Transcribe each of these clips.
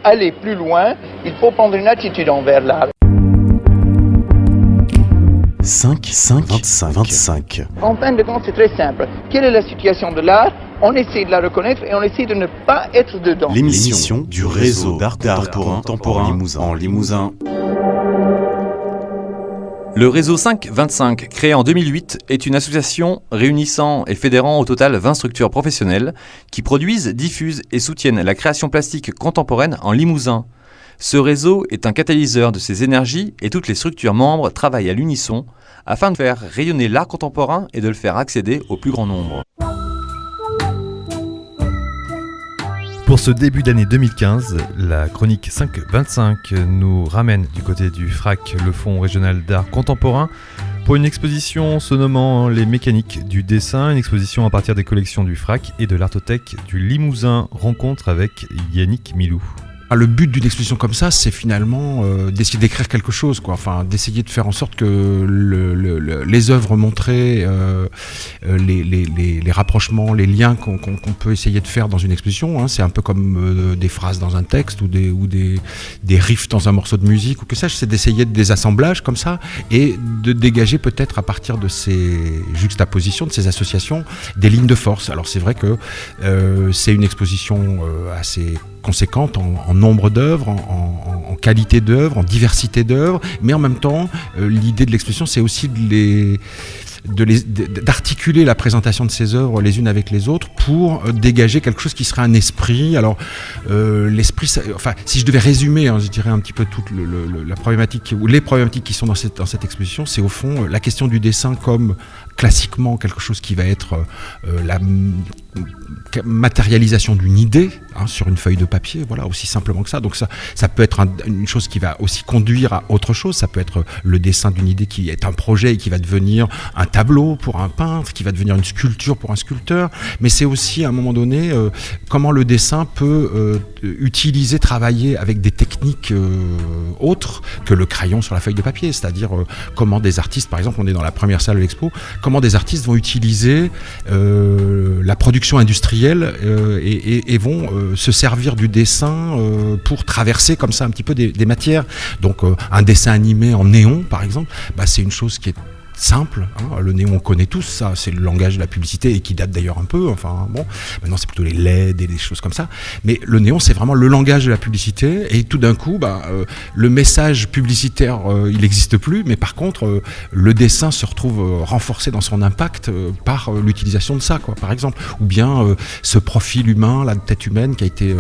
aller plus loin, il faut prendre une attitude envers l'art. 25. En fin de compte, c'est très simple. Quelle est la situation de l'art? On essaie de la reconnaître et on essaie de ne pas être dedans. L'émission du réseau d'art contemporain en Limousin. Le réseau 5-25, créé en 2008, est une association réunissant et fédérant au total 20 structures professionnelles qui produisent, diffusent et soutiennent la création plastique contemporaine en Limousin. Ce réseau est un catalyseur de ces énergies et toutes les structures membres travaillent à l'unisson afin de faire rayonner l'art contemporain et de le faire accéder au plus grand nombre. Pour ce début d'année 2015, la chronique 5-25 nous ramène du côté du FRAC, le Fonds régional d'art contemporain, pour une exposition se nommant Les mécaniques du dessin, une exposition à partir des collections du FRAC et de l'Artothèque du Limousin. Rencontre avec Yannick Milou. Le but d'une exposition comme ça, c'est finalement d'essayer d'écrire quelque chose, quoi. Enfin, d'essayer de faire en sorte que les œuvres montrées, les rapprochements, les liens qu'on peut essayer de faire dans une exposition, hein, c'est un peu comme des phrases dans un texte ou des riffs dans un morceau de musique ou que sais-je, c'est d'essayer des assemblages comme ça et de dégager peut-être à partir de ces juxtapositions, de ces associations, des lignes de force. Alors c'est vrai que c'est une exposition assez conséquente en nombre d'œuvres, en qualité d'œuvres, en diversité d'œuvres, mais en même temps, l'idée de l'exposition, c'est aussi d'articuler la présentation de ces œuvres les unes avec les autres pour dégager quelque chose qui serait un esprit. Alors l'esprit, enfin, si je devais résumer, hein, je dirais un petit peu toute la problématique ou les problématiques qui sont dans cette exposition, c'est au fond la question du dessin comme classiquement quelque chose qui va être la matérialisation d'une idée, hein, sur une feuille de papier, voilà, aussi simplement que ça. Donc ça peut être une chose qui va aussi conduire à autre chose. Ça peut être le dessin d'une idée qui est un projet et qui va devenir un tableau pour un peintre, qui va devenir une sculpture pour un sculpteur. Mais c'est aussi à un moment donné comment le dessin peut travailler avec des techniques autres que le crayon sur la feuille de papier. C'est-à-dire comment des artistes, par exemple, on est dans la première salle de l'expo, comment des artistes vont utiliser la production industrielle et vont se servir du dessin pour traverser comme ça un petit peu des matières. Donc un dessin animé en néon, par exemple, c'est une chose qui est simple, hein. Le néon on connaît tous, ça c'est le langage de la publicité et qui date d'ailleurs un peu, enfin bon, maintenant c'est plutôt les LED et des choses comme ça, mais le néon c'est vraiment le langage de la publicité et tout d'un coup le message publicitaire il n'existe plus, mais par contre le dessin se retrouve renforcé dans son impact par l'utilisation de ça, quoi, par exemple, ou bien ce profil humain, la tête humaine qui a été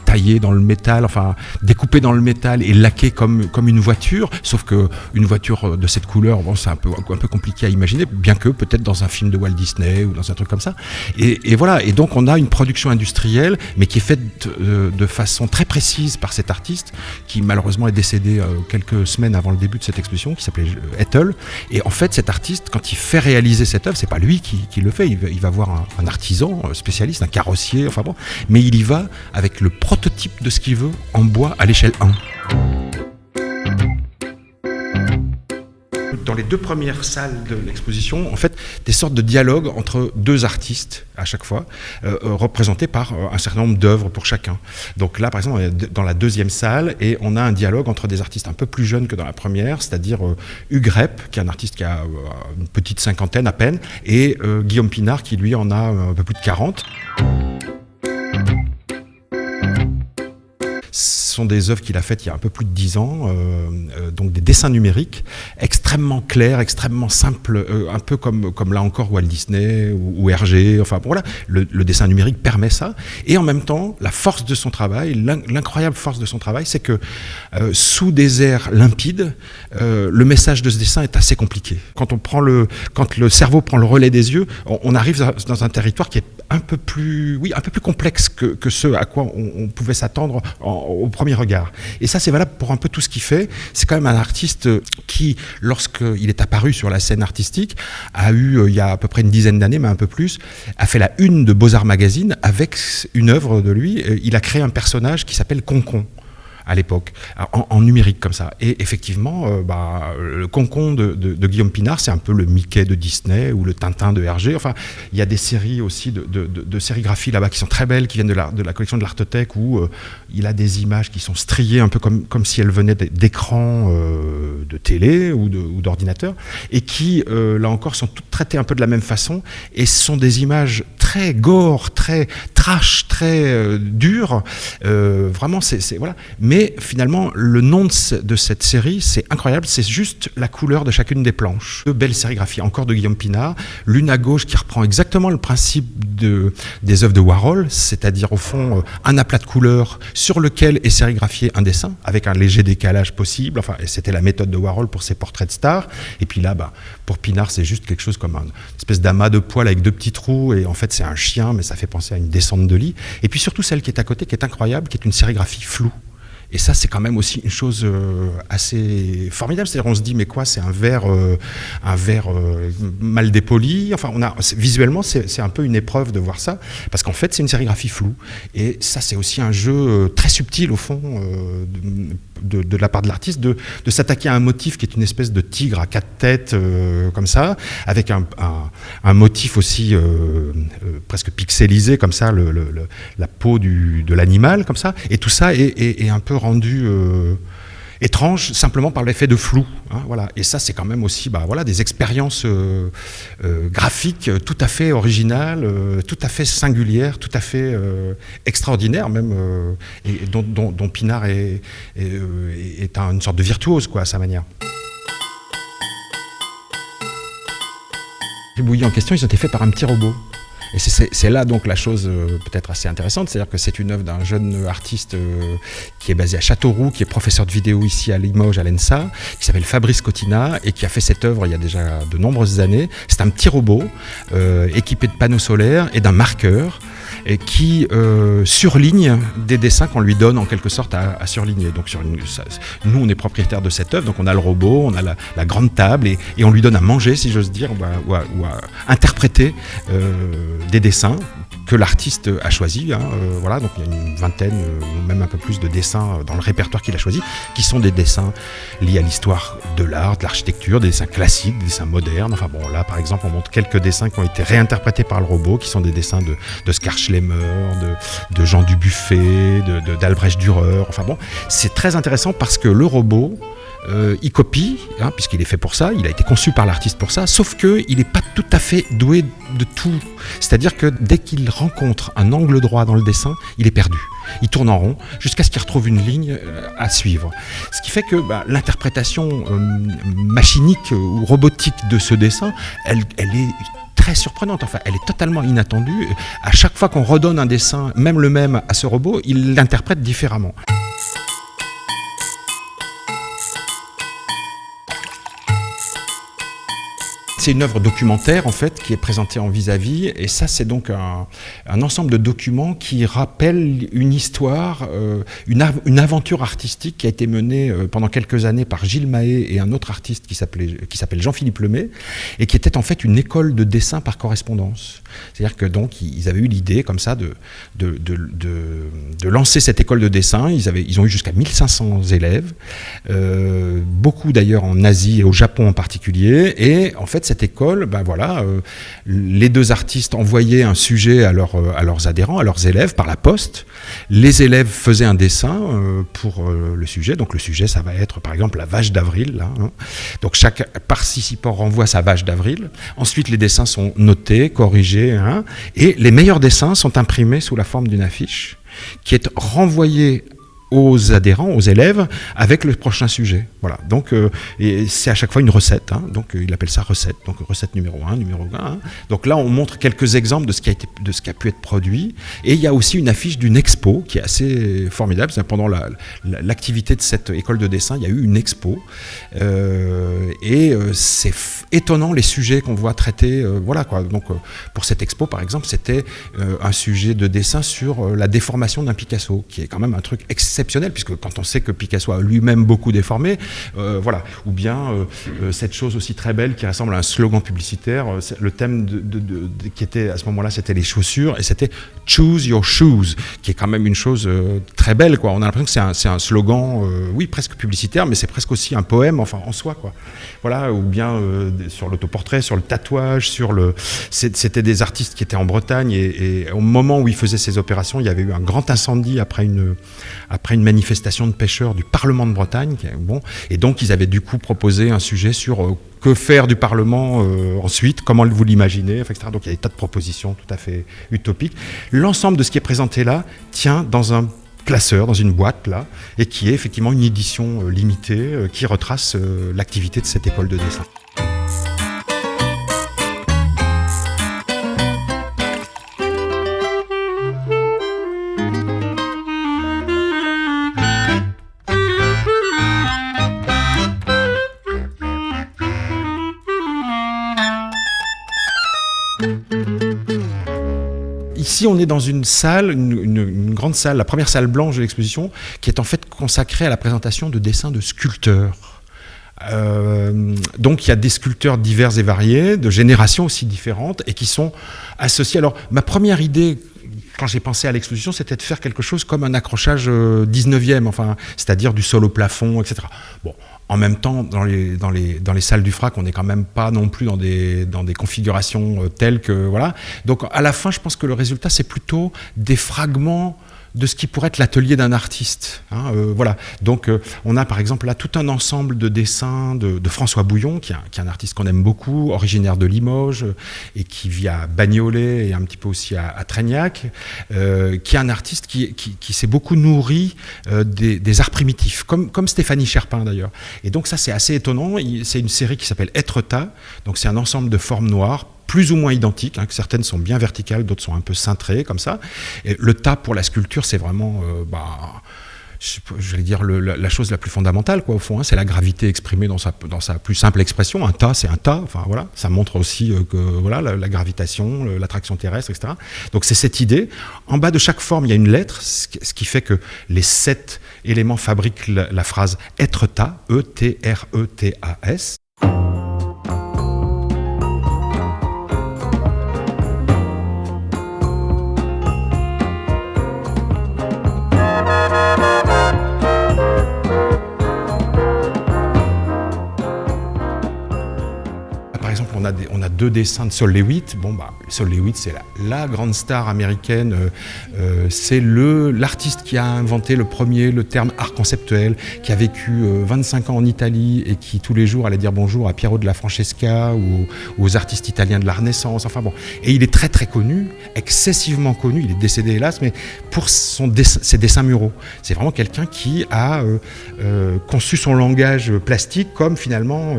taillé dans le métal, enfin découpé dans le métal et laqué comme une voiture, sauf que une voiture de cette couleur, bon c'est un peu compliqué à imaginer, bien que peut-être dans un film de Walt Disney ou dans un truc comme ça. Et voilà, et donc on a une production industrielle, mais qui est faite de façon très précise par cet artiste, qui malheureusement est décédé quelques semaines avant le début de cette exposition, qui s'appelait Ethel. Et en fait, cet artiste, quand il fait réaliser cette œuvre, c'est pas lui qui le fait, il va voir un artisan spécialiste, un carrossier, enfin bon, mais il y va avec le prototype de ce qu'il veut en bois à l'échelle 1. Dans les deux premières salles de l'exposition, en fait, des sortes de dialogues entre deux artistes à chaque fois, représentés par un certain nombre d'œuvres pour chacun. Donc là, par exemple, on est dans la deuxième salle et on a un dialogue entre des artistes un peu plus jeunes que dans la première, c'est-à-dire Hugues Repp, qui est un artiste qui a une petite cinquantaine à peine, et Guillaume Pinard, qui lui en a un peu plus de 40. Ce sont des œuvres qu'il a faites il y a un peu plus de 10 ans, donc des dessins numériques extrêmement clairs, extrêmement simples, un peu comme là encore Walt Disney ou Hergé, enfin bon, voilà, le dessin numérique permet ça, et en même temps, la force de son travail, l'incroyable force de son travail, c'est que sous des airs limpides, le message de ce dessin est assez compliqué. Quand le cerveau prend le relais des yeux, on arrive dans un territoire qui est un peu plus complexe que ce à quoi on pouvait s'attendre au premier regard. Et ça, c'est valable pour un peu tout ce qu'il fait. C'est quand même un artiste qui, lorsqu'il est apparu sur la scène artistique, a eu, il y a à peu près une dizaine d'années, mais un peu plus, a fait la une de Beaux-Arts Magazine avec une œuvre de lui. Il a créé un personnage qui s'appelle Concon. à l'époque, en numérique comme ça. Et effectivement, le Concon de Guillaume Pinart, c'est un peu le Mickey de Disney ou le Tintin de Hergé. Enfin, il y a des séries aussi de sérigraphie là-bas qui sont très belles, qui viennent de la collection de l'Artothèque, où il a des images qui sont striées un peu comme si elles venaient d'écrans de télé ou d'ordinateur, et qui, là encore, sont toutes traitées un peu de la même façon, et ce sont des images très gore, très trash, très dures. Vraiment, voilà. Mais finalement, le nom de cette série, c'est incroyable, c'est juste la couleur de chacune des planches. Deux belles sérigraphies, encore de Guillaume Pinart, l'une à gauche qui reprend exactement le principe des œuvres de Warhol, c'est-à-dire au fond un aplat de couleurs sur lequel est sérigraphié un dessin, avec un léger décalage possible, enfin, et c'était la méthode de Warhol pour ses portraits de stars, et puis là, pour Pinart, c'est juste quelque chose comme une espèce d'amas de poils avec deux petits trous, et en fait c'est un chien, mais ça fait penser à une descente de lit, et puis surtout celle qui est à côté, qui est incroyable, qui est une sérigraphie floue. Et ça, c'est quand même aussi une chose assez formidable. C'est-à-dire, on se dit, mais quoi, c'est un verre mal dépoli. Enfin, visuellement, c'est un peu une épreuve de voir ça, parce qu'en fait, c'est une sérigraphie floue. Et ça, c'est aussi un jeu très subtil, au fond, de la part de l'artiste, de s'attaquer à un motif qui est une espèce de tigre à 4 têtes, comme ça, avec un motif aussi presque pixelisé, comme ça, la peau de l'animal, comme ça. Et tout ça est un peu rendu étrange simplement par l'effet de flou, hein, voilà. Et ça, c'est quand même aussi des expériences graphiques tout à fait originales, tout à fait singulières, tout à fait extraordinaires même, et dont Pinart est une sorte de virtuose, quoi, à sa manière. Les bouillies en question, ils ont été faits par un petit robot. Et c'est là donc la chose peut-être assez intéressante, c'est-à-dire que c'est une œuvre d'un jeune artiste qui est basé à Châteauroux, qui est professeur de vidéo ici à Limoges, à l'ENSA, qui s'appelle Fabrice Cotina et qui a fait cette œuvre il y a déjà de nombreuses années. C'est un petit robot équipé de panneaux solaires et d'un marqueur, et qui surligne des dessins qu'on lui donne en quelque sorte à surligner. Donc nous, on est propriétaire de cette œuvre, donc on a le robot, on a la grande table, et on lui donne à manger, si j'ose dire, ou à interpréter des dessins que l'artiste a choisis. Voilà, donc il y a une vingtaine, ou même un peu plus de dessins dans le répertoire qu'il a choisi, qui sont des dessins liés à l'histoire de l'art, de l'architecture, des dessins classiques, des dessins modernes. Enfin bon, là par exemple, on montre quelques dessins qui ont été réinterprétés par le robot, qui sont des dessins de Skarschlemmer, de Jean Dubuffet, d'Albrecht Dürer. Enfin bon, c'est très intéressant parce que le robot, il copie, puisqu'il est fait pour ça, il a été conçu par l'artiste pour ça, sauf qu'il n'est pas tout à fait doué de tout. C'est-à-dire que dès qu'il rencontre un angle droit dans le dessin, il est perdu. Il tourne en rond jusqu'à ce qu'il retrouve une ligne à suivre. Ce qui fait que l'interprétation machinique ou robotique de ce dessin, elle est très surprenante, enfin elle est totalement inattendue. À chaque fois qu'on redonne un dessin, même le même à ce robot, il l'interprète différemment. C'est une œuvre documentaire en fait qui est présentée en vis-à-vis, et ça c'est donc un ensemble de documents qui rappellent une histoire, une aventure artistique qui a été menée pendant quelques années par Gilles Mahé et un autre artiste qui s'appelle Jean-Philippe Lemay, et qui était en fait une école de dessin par correspondance. C'est-à-dire que donc ils avaient eu l'idée comme ça de lancer cette école de dessin. Ils ont eu jusqu'à 1500 élèves, beaucoup d'ailleurs en Asie et au Japon en particulier, et en fait cette école, les deux artistes envoyaient un sujet à leurs adhérents, à leurs élèves par la poste. Les élèves faisaient un dessin pour le sujet. Donc le sujet, ça va être par exemple la vache d'avril. Là, hein. Donc chaque participant renvoie sa vache d'avril. Ensuite, les dessins sont notés, corrigés, hein, et les meilleurs dessins sont imprimés sous la forme d'une affiche qui est renvoyée aux adhérents, aux élèves, avec le prochain sujet. Voilà. Donc, et c'est à chaque fois une recette. Hein. Donc, il appelle ça recette. Donc, recette numéro 1, numéro 1. Hein. Donc là, on montre quelques exemples de ce qui a pu être produit. Et il y a aussi une affiche d'une expo qui est assez formidable. Pendant l'activité de cette école de dessin, il y a eu une expo. C'est étonnant les sujets qu'on voit traités. Voilà quoi. Donc, pour cette expo, par exemple, c'était un sujet de dessin sur la déformation d'un Picasso, qui est quand même un truc exceptionnel exceptionnel, puisque quand on sait que Picasso a lui-même beaucoup déformé, voilà. Ou bien cette chose aussi très belle qui ressemble à un slogan publicitaire. Le thème qui était à ce moment-là, c'était les chaussures, et c'était Choose Your Shoes, qui est quand même une chose très belle, quoi. On a l'impression que c'est un slogan, oui, presque publicitaire, mais c'est presque aussi un poème, enfin, en soi, quoi. Voilà. Ou bien sur l'autoportrait, sur le tatouage, c'était des artistes qui étaient en Bretagne, et au moment où ils faisaient ces opérations, il y avait eu un grand incendie après une manifestation de pêcheurs du Parlement de Bretagne, et donc ils avaient du coup proposé un sujet sur que faire du Parlement ensuite, comment vous l'imaginez, etc. Donc il y a des tas de propositions tout à fait utopiques. L'ensemble de ce qui est présenté là tient dans un classeur, dans une boîte là, et qui est effectivement une édition limitée qui retrace l'activité de cette école de dessin. Ici, on est dans une salle, une grande salle, la première salle blanche de l'exposition, qui est en fait consacrée à la présentation de dessins de sculpteurs. Donc il y a des sculpteurs divers et variés, de générations aussi différentes, et qui sont associés. Alors, ma première idée, quand j'ai pensé à l'exposition, c'était de faire quelque chose comme un accrochage 19e, enfin, c'est-à-dire du sol au plafond, etc. Bon, en même temps, dans les salles du FRAC, on n'est quand même pas non plus dans des configurations telles que... Voilà. Donc à la fin, je pense que le résultat, c'est plutôt des fragments de ce qui pourrait être l'atelier d'un artiste. Voilà. Donc on a par exemple là tout un ensemble de dessins de François Bouillon, qui est un artiste qu'on aime beaucoup, originaire de Limoges, et qui vit à Bagnolet et un petit peu aussi à Traignac, qui est un artiste qui s'est beaucoup nourri des arts primitifs, comme Stéphanie Cherpin d'ailleurs. Et donc ça, c'est assez étonnant. C'est une série qui s'appelle Être-ta, donc c'est un ensemble de formes noires, plus ou moins identiques, que certaines sont bien verticales, d'autres sont un peu cintrées, comme ça. Et le tas pour la sculpture, c'est vraiment, j'allais dire, la chose la plus fondamentale, quoi, au fond. C'est la gravité exprimée dans sa plus simple expression. Un tas, c'est un tas. Enfin, voilà. Ça montre aussi que voilà, la gravitation, l'attraction terrestre, etc. Donc c'est cette idée. En bas de chaque forme, il y a une lettre, ce qui fait que les 7 éléments fabriquent la phrase être-ta, E-T-R-E-T-A-S. On a 2 dessins de Sol Lewitt. Sol Lewitt, c'est la grande star américaine. C'est l'artiste qui a inventé le terme art conceptuel, qui a vécu 25 ans en Italie et qui tous les jours allait dire bonjour à Piero della Francesca ou aux artistes italiens de la Renaissance. Enfin bon, et il est très très connu, excessivement connu. Il est décédé hélas, mais pour ses dessins muraux. C'est vraiment quelqu'un qui a conçu son langage plastique comme finalement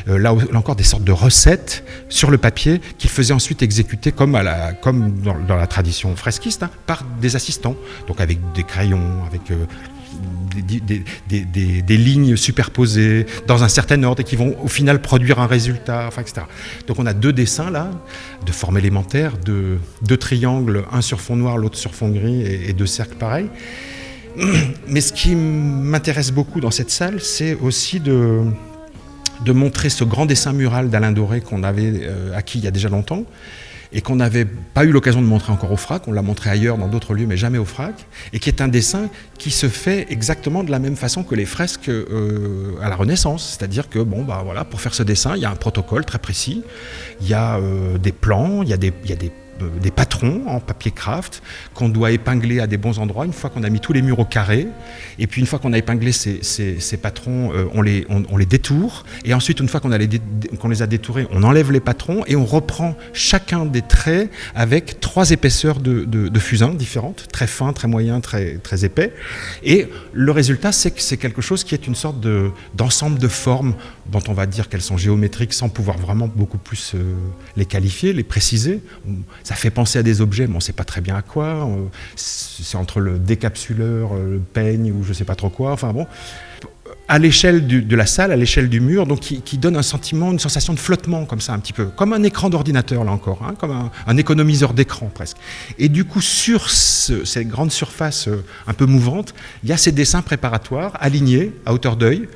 là encore des sortes de recettes sur le papier qu'il faisait ensuite exécuter comme dans la tradition fresquiste, par des assistants, donc avec des crayons, avec des lignes superposées dans un certain ordre et qui vont au final produire un résultat, enfin, etc. Donc on a 2 dessins là, de forme élémentaire, 2 triangles, un sur fond noir, l'autre sur fond gris, et 2 cercles pareils. Mais ce qui m'intéresse beaucoup dans cette salle, c'est aussi de montrer ce grand dessin mural d'Alain Doré qu'on avait acquis il y a déjà longtemps et qu'on n'avait pas eu l'occasion de montrer encore au FRAC. On l'a montré ailleurs dans d'autres lieux, mais jamais au FRAC, et qui est un dessin qui se fait exactement de la même façon que les fresques à la Renaissance. C'est-à-dire que voilà, pour faire ce dessin, il y a un protocole très précis, il y a des plans, il y a des patrons en papier craft qu'on doit épingler à des bons endroits une fois qu'on a mis tous les murs au carré, et puis une fois qu'on a épinglé ces patrons, on les détourne, et ensuite une fois qu'on les a détourés, on enlève les patrons et on reprend chacun des traits avec 3 épaisseurs de fusain différentes, très fins, très moyens, très, très épais, et le résultat c'est que c'est quelque chose qui est une sorte d'ensemble de formes dont on va dire qu'elles sont géométriques sans pouvoir vraiment beaucoup plus les qualifier, les préciser. Ça fait penser à des objets, mais on ne sait pas très bien à quoi. C'est entre le décapsuleur, le peigne ou je ne sais pas trop quoi. Enfin bon. à l'échelle de la salle, à l'échelle du mur, donc qui donne un sentiment, une sensation de flottement comme ça un petit peu, comme un écran d'ordinateur là encore, hein, comme un économiseur d'écran presque. Et du coup sur cette grande surface un peu mouvante, il y a ces dessins préparatoires alignés à hauteur d'œil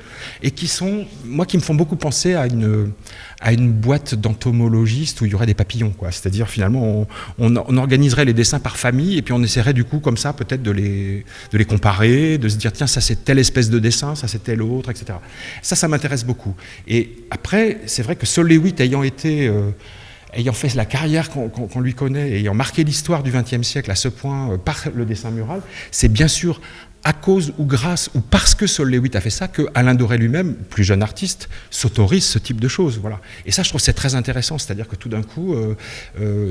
et qui me font beaucoup penser à une boîte d'entomologiste où il y aurait des papillons, quoi. C'est-à-dire finalement on organiserait les dessins par famille et puis on essaierait du coup comme ça peut-être de les comparer, de se dire tiens ça c'est telle espèce de dessin, ça c'est telle autre, etc. Ça m'intéresse beaucoup. Et après c'est vrai que Sol Lewitt ayant fait la carrière qu'on lui connaît, ayant marqué l'histoire du XXe siècle à ce point par le dessin mural, c'est bien sûr à cause ou grâce ou parce que Sol Lewitt a fait ça que Alain Doré lui-même, plus jeune artiste, s'autorise ce type de choses. Voilà. Et ça, je trouve que c'est très intéressant. C'est-à-dire que tout d'un coup,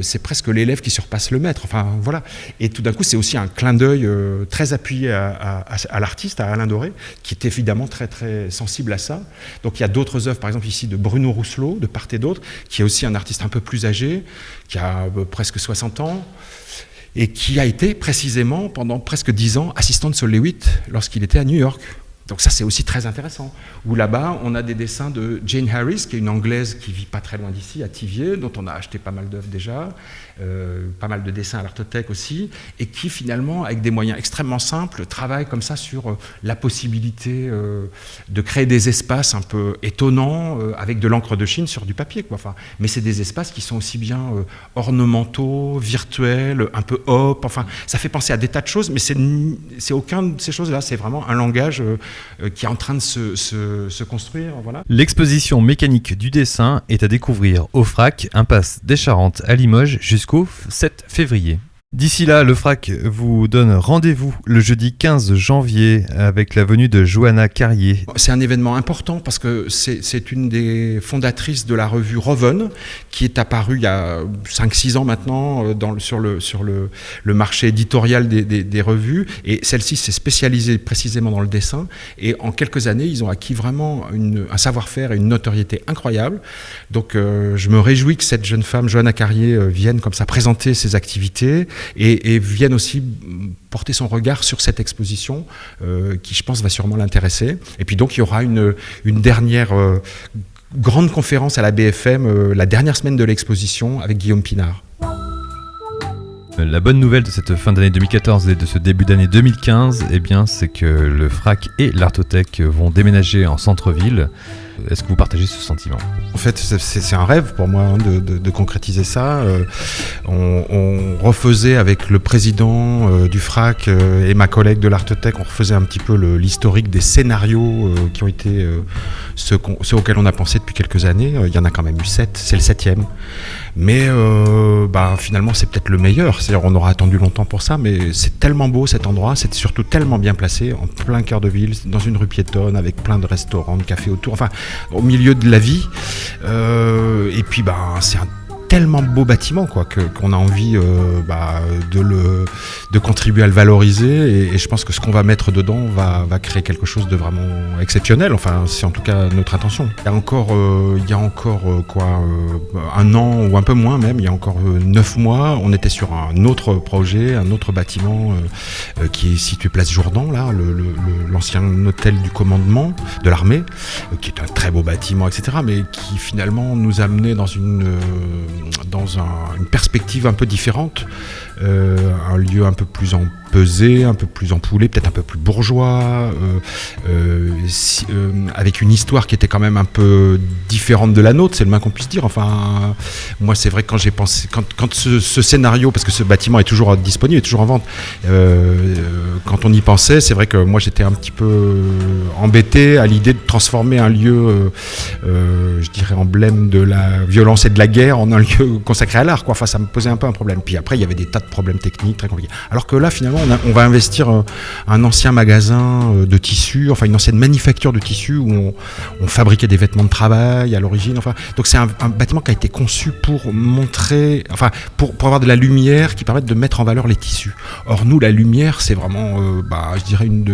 c'est presque l'élève qui surpasse le maître. Enfin, voilà. Et tout d'un coup, c'est aussi un clin d'œil très appuyé à l'artiste, à Alain Doré, qui est évidemment très, très sensible à ça. Donc, il y a d'autres œuvres, par exemple ici, de Bruno Rousselot, de part et d'autre, qui est aussi un artiste un peu plus âgé, qui a presque 60 ans, et qui a été précisément pendant presque 10 ans assistant de Sol Lewitt lorsqu'il était à New York. Donc ça c'est aussi très intéressant. Où là-bas on a des dessins de Jane Harris, qui est une Anglaise qui vit pas très loin d'ici, à Thiviers, dont on a acheté pas mal d'œuvres déjà, pas mal de dessins à l'Artothèque aussi, et qui finalement avec des moyens extrêmement simples travaille comme ça sur la possibilité de créer des espaces un peu étonnants avec de l'encre de Chine sur du papier, quoi. Enfin, mais c'est des espaces qui sont aussi bien ornementaux, virtuels, un peu hop, enfin ça fait penser à des tas de choses, mais c'est aucun de ces choses-là, c'est vraiment un langage qui est en train de se construire. Voilà. L'exposition mécanique du dessin est à découvrir au FRAC, impasse des Charentes à Limoges, jusqu'au 7 février. D'ici là, le FRAC vous donne rendez-vous le jeudi 15 janvier avec la venue de Johanna Carrier. C'est un événement important parce que c'est une des fondatrices de la revue Roven qui est apparue il y a 5-6 ans maintenant sur le marché éditorial des revues, et celle-ci s'est spécialisée précisément dans le dessin, et en quelques années ils ont acquis vraiment un savoir-faire et une notoriété incroyable. Donc je me réjouis que cette jeune femme, Johanna Carrier, vienne comme ça présenter ses activités et viennent aussi porter son regard sur cette exposition qui, je pense, va sûrement l'intéresser. Et puis donc, il y aura une dernière grande conférence à la BFM, la dernière semaine de l'exposition, avec Guillaume Pinard. La bonne nouvelle de cette fin d'année 2014 et de ce début d'année 2015, eh bien, c'est que le FRAC et l'Artothèque vont déménager en centre-ville. Est-ce que vous partagez ce sentiment ? En fait, c'est un rêve pour moi de concrétiser ça. On refaisait avec le président du FRAC et ma collègue de l'Artothèque, on refaisait un petit peu l'historique des scénarios qui ont été ceux auxquels on a pensé depuis quelques années. Il y en a quand même eu 7, c'est le 7e. Mais finalement, c'est peut-être le meilleur. C'est-à-dire, on aura attendu longtemps pour ça, mais c'est tellement beau cet endroit, c'est surtout tellement bien placé, en plein cœur de ville, dans une rue piétonne, avec plein de restaurants, de cafés autour, enfin, au milieu de la vie. Et puis, c'est un tellement beau bâtiment, quoi, qu'on a envie de contribuer à le valoriser, et je pense que ce qu'on va mettre dedans va créer quelque chose de vraiment exceptionnel. Enfin, c'est en tout cas notre intention. Il y a encore un an ou un peu moins même, il y a encore 9 mois, on était sur un autre projet, un autre bâtiment qui est situé place Jourdan, là, l'ancien hôtel du commandement de l'armée, qui est un très beau bâtiment, etc., mais qui finalement nous a amené dans une perspective un peu différente, un lieu un peu plus empesé, un peu plus empoulé, peut-être un peu plus bourgeois, avec une histoire qui était quand même un peu différente de la nôtre, c'est le moins qu'on puisse dire. Enfin, moi c'est vrai que quand j'ai pensé, quand ce scénario, parce que ce bâtiment est toujours disponible, est toujours en vente, quand on y pensait, c'est vrai que moi j'étais un petit peu embêté à l'idée de transformer un lieu, je dirais emblème de la violence et de la guerre, en un lieu consacré à l'art, quoi. Enfin, ça me posait un peu un problème. Puis après, il y avait des tas de problèmes techniques très compliqués. Alors que là, finalement, on va investir un ancien magasin de tissus, enfin une ancienne manufacture de tissus où on fabriquait des vêtements de travail à l'origine. Enfin, donc c'est un bâtiment qui a été conçu pour montrer, enfin pour avoir de la lumière qui permette de mettre en valeur les tissus. Or nous, la lumière, c'est vraiment, je dirais une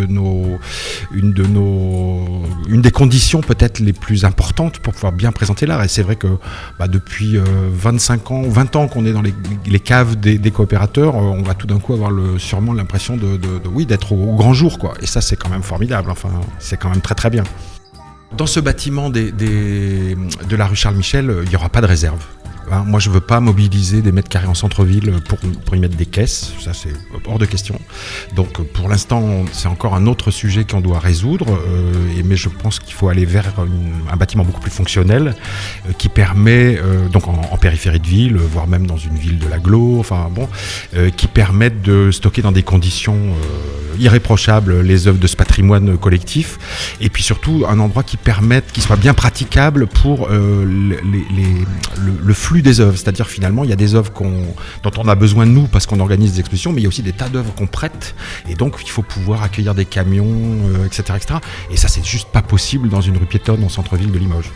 des conditions peut-être les plus importantes pour pouvoir bien présenter l'art. Et c'est vrai que depuis 25 ans, 20 ans qu'on est dans les caves des coopératives, admirateurs, on va tout d'un coup avoir sûrement l'impression d'être au grand jour, quoi. Et ça, c'est quand même formidable. Enfin, c'est quand même très très bien. Dans ce bâtiment de la rue Charles Michel, il n'y aura pas de réserve. Moi, je ne veux pas mobiliser des mètres carrés en centre-ville pour y mettre des caisses. Ça, c'est hors de question. Donc, pour l'instant, c'est encore un autre sujet qu'on doit résoudre. Mais je pense qu'il faut aller vers un bâtiment beaucoup plus fonctionnel qui permet, donc en périphérie de ville, voire même dans une ville de l'agglo, qui permettent de stocker dans des conditions irréprochables les œuvres de ce patrimoine collectif. Et puis surtout, un endroit qui soit bien praticable pour le flux des œuvres, c'est-à-dire finalement il y a des œuvres dont on a besoin de nous parce qu'on organise des expositions, mais il y a aussi des tas d'œuvres qu'on prête et donc il faut pouvoir accueillir des camions, etc., etc. Et ça c'est juste pas possible dans une rue piétonne en centre-ville de Limoges.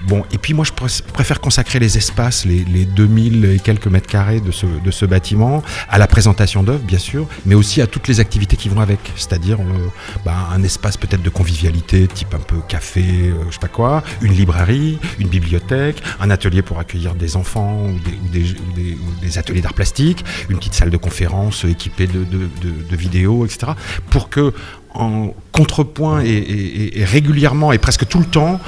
Bon, et puis moi je préfère consacrer les espaces, les 2000 et quelques mètres carrés de ce bâtiment à la présentation d'œuvres bien sûr, mais aussi à toutes les activités qui vont avec, c'est-à-dire un espace peut-être de convivialité type un peu café, je sais pas quoi, une librairie, une bibliothèque, un atelier pour accueillir des enfants ou des ateliers d'art plastique, une petite salle de conférence équipée de vidéos, etc. Pour que, en contrepoint et régulièrement et presque tout le temps,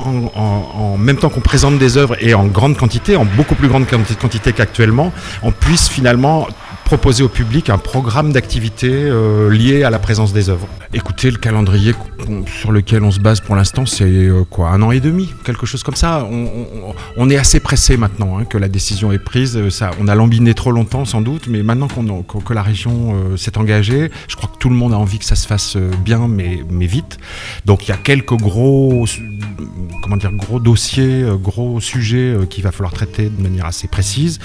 en même temps qu'on présente des œuvres et en grande quantité, en beaucoup plus grande quantité qu'actuellement, on puisse finalement proposer au public un programme d'activités lié à la présence des œuvres. Écoutez, le calendrier sur lequel on se base pour l'instant, c'est 1 an et demi, quelque chose comme ça. On est assez pressé maintenant que la décision est prise. On a lambiné trop longtemps sans doute, mais maintenant que la région s'est engagée, je crois que tout le monde a envie que ça se fasse bien, mais vite. Donc il y a quelques gros dossiers, gros sujets qu'il va falloir traiter de manière assez précise.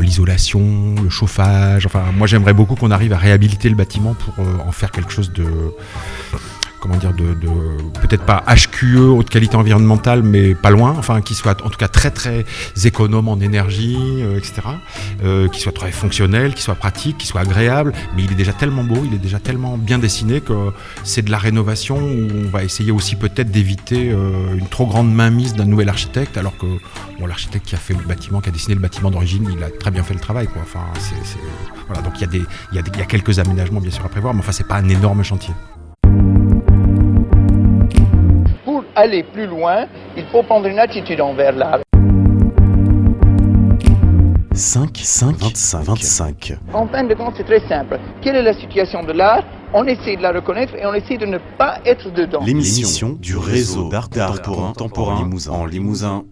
L'isolation, le chauffage. Enfin, moi j'aimerais beaucoup qu'on arrive à réhabiliter le bâtiment pour en faire quelque chose de peut-être pas HQE, haute qualité environnementale, mais pas loin, enfin qui soit en tout cas très très économe en énergie, etc. Qui soit très fonctionnel, qui soit pratique, qui soit agréable, mais il est déjà tellement beau, il est déjà tellement bien dessiné que c'est de la rénovation où on va essayer aussi peut-être d'éviter une trop grande mainmise d'un nouvel architecte, alors que l'architecte qui a fait le bâtiment, qui a dessiné le bâtiment d'origine, il a très bien fait le travail, quoi. Enfin, voilà, donc il y a quelques aménagements bien sûr à prévoir, mais enfin c'est pas un énorme chantier. Pour aller plus loin, il faut prendre une attitude envers l'art. 25. En fin de compte, c'est très simple. Quelle est la situation de l'art? On essaie de la reconnaître et on essaie de ne pas être dedans. L'émission du réseau d'art contemporain en Limousin.